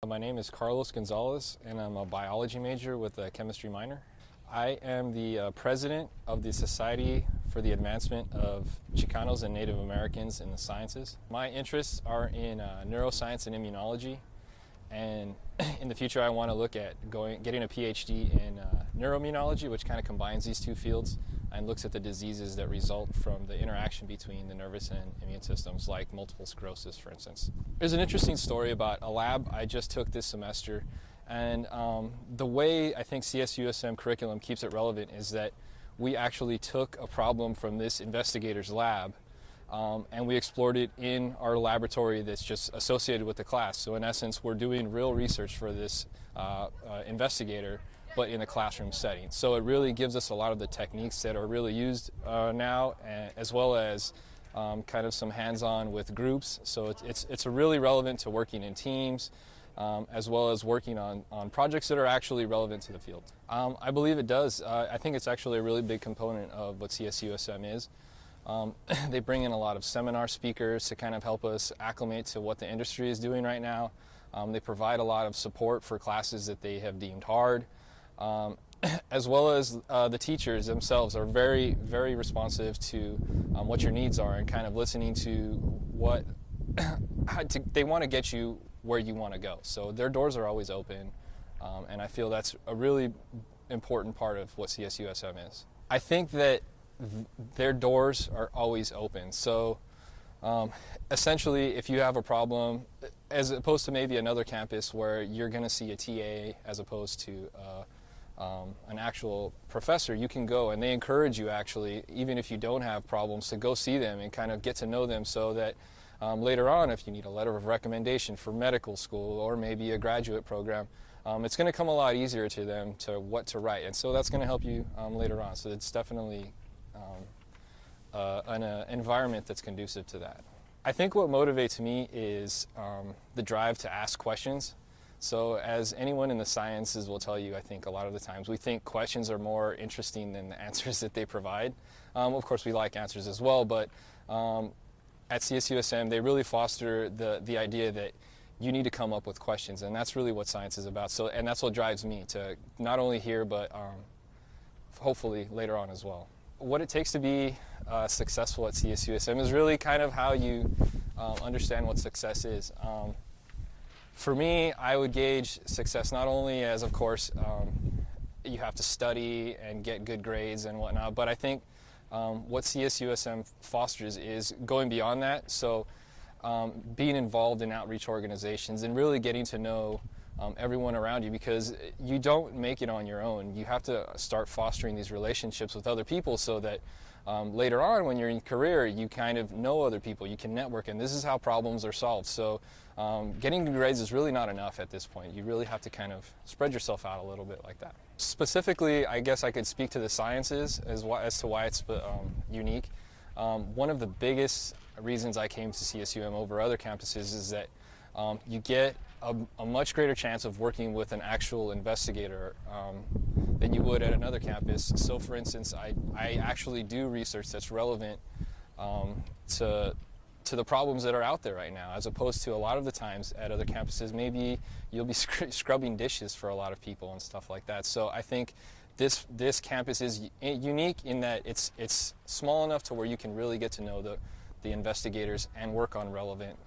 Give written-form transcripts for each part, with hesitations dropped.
My name is Carlos Gonzalez, and I'm a biology major with a chemistry minor. I am the president of the Society for the Advancement of Chicanos and Native Americans in the Sciences. My interests are in neuroscience and immunology, and in the future I want to look at getting a PhD in neuroimmunology, which kind of combines these two fields and looks at the diseases that result from the interaction between the nervous and immune systems, like multiple sclerosis, for instance. There's an interesting story about a lab I just took this semester, and the way I think CSUSM curriculum keeps it relevant is that we actually took a problem from this investigator's lab and we explored it in our laboratory that's just associated with the class. So in essence, we're doing real research for this investigator, but in a classroom setting. So it really gives us a lot of the techniques that are really used now, as well as kind of some hands-on with groups. So it's really relevant to working in teams, as well as working on projects that are actually relevant to the field. I believe it does. I think it's actually a really big component of what CSUSM is. They bring in a lot of seminar speakers to kind of help us acclimate to what the industry is doing right now. They provide a lot of support for classes that they have deemed hard. As well as the teachers themselves are very, very responsive to what your needs are and kind of listening to what they want to get you where you want to go. So their doors are always open, and I feel that's a really important part of what CSUSM is. I think that their doors are always open. So essentially, if you have a problem, as opposed to maybe another campus where you're going to see a TA as opposed to an actual professor, you can go, and they encourage you actually, even if you don't have problems, to go see them and kind of get to know them, so that later on, if you need a letter of recommendation for medical school or maybe a graduate program, it's going to come a lot easier to them to what to write, and so that's going to help you later on. So it's definitely an environment that's conducive to that. I think what motivates me is the drive to ask questions. So as anyone in the sciences will tell you, I think a lot of the times we think questions are more interesting than the answers that they provide. Of course, we like answers as well, but at CSUSM, they really foster the idea that you need to come up with questions, and that's really what science is about. So, and that's what drives me to not only here, but hopefully later on as well. What it takes to be successful at CSUSM is really kind of how you understand what success is. For me, I would gauge success not only as, of course, you have to study and get good grades and whatnot, but I think what CSUSM fosters is going beyond that. So being involved in outreach organizations and really getting to know everyone around you, because you don't make it on your own. You have to start fostering these relationships with other people so that later on when you're in career, you kind of know other people, you can network, and this is how problems are solved. So getting good grades is really not enough at this point. You really have to kind of spread yourself out a little bit like that. Specifically, I guess I could speak to the sciences as to why it's unique. One of the biggest reasons I came to CSUM over other campuses is that you get a much greater chance of working with an actual investigator than you would at another campus. So for instance, I actually do research that's relevant to the problems that are out there right now, as opposed to a lot of the times at other campuses, maybe you'll be scrubbing dishes for a lot of people and stuff like that. So I think this campus is unique in that it's small enough to where you can really get to know the investigators and work on relevant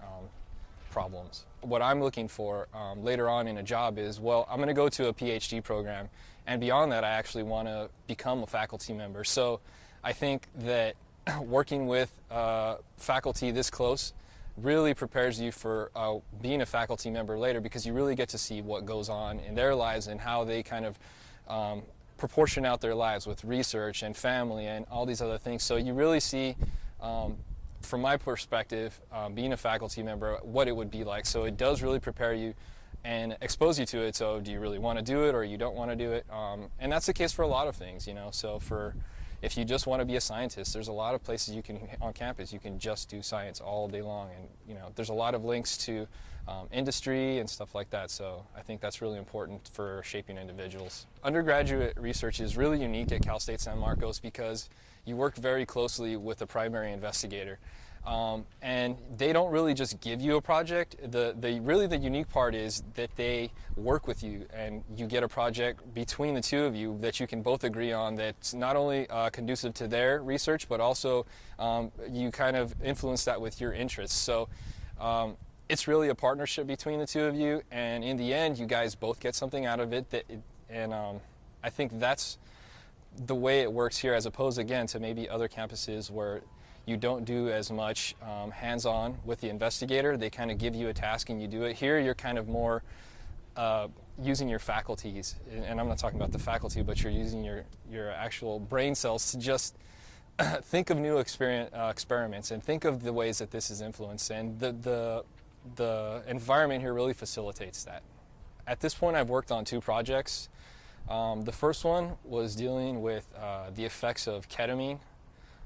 problems. What I'm looking for later on in a job is, well, I'm going to go to a PhD program, and beyond that I actually want to become a faculty member. So I think that working with faculty this close really prepares you for being a faculty member later, because you really get to see what goes on in their lives and how they kind of proportion out their lives with research and family and all these other things. So you really see from my perspective, being a faculty member, what it would be like. So it does really prepare you and expose you to it. So do you really want to do it, or you don't want to do it? And that's the case for a lot of things, you know. So if you just want to be a scientist, there's a lot of places on campus you can just do science all day long, and you know, there's a lot of links to industry and stuff like that. So I think that's really important for shaping individuals. Undergraduate research is really unique at Cal State San Marcos because you work very closely with the primary investigator. And they don't really just give you a project. Really the unique part is that they work with you and you get a project between the two of you that you can both agree on that's not only conducive to their research, but also you kind of influence that with your interests. So it's really a partnership between the two of you, and in the end you guys both get something out of it. I think that's the way it works here, as opposed again to maybe other campuses where you don't do as much hands-on with the investigator. They kind of give you a task and you do it. Here you're kind of more using your faculties, and I'm not talking about the faculty, but you're using your actual brain cells to just think of new experiments and think of the ways that this is influenced, and the environment here really facilitates that. At this point I've worked on 2 projects. The first one was dealing with the effects of ketamine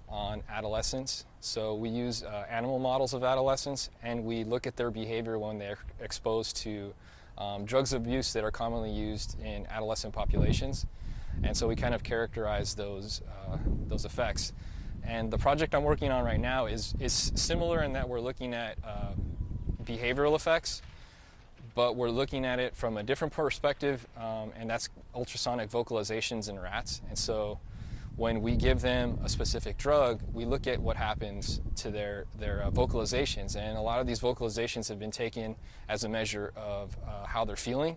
on adolescents. So we use animal models of adolescents, and we look at their behavior when they're exposed to drugs of abuse that are commonly used in adolescent populations. And so we kind of characterize those effects. And the project I'm working on right now is similar in that we're looking at behavioral effects, but we're looking at it from a different perspective, and that's ultrasonic vocalizations in rats. And so when we give them a specific drug, we look at what happens to their vocalizations, and a lot of these vocalizations have been taken as a measure of how they're feeling.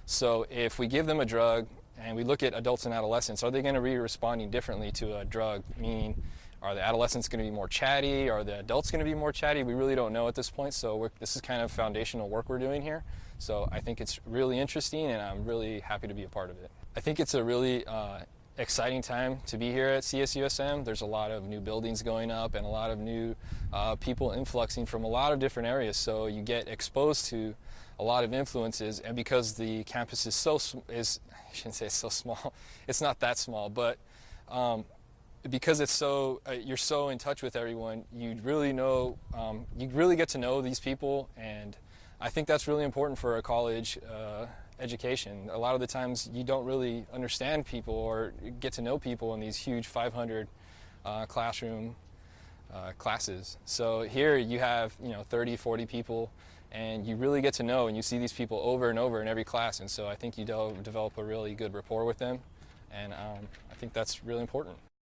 So if we give them a drug and we look at adults and adolescents, are they going to be responding differently to a drug? Meaning, are the adolescents going to be more chatty? Are the adults going to be more chatty? We really don't know at this point, so this is kind of foundational work we're doing here. So I think it's really interesting, and I'm really happy to be a part of it. I think it's a really exciting time to be here at CSUSM. There's a lot of new buildings going up and a lot of new people influxing from a lot of different areas, so you get exposed to a lot of influences. And because the campus is I shouldn't say it's so small, it's not that small, but because it's so you're so in touch with everyone, you really get to know these people, and I think that's really important for a college education. A lot of the times you don't really understand people or get to know people in these huge 500 classroom classes. So here you have 30, 40 people, and you really get to know, and you see these people over and over in every class, and so I think you develop a really good rapport with them, and I think that's really important.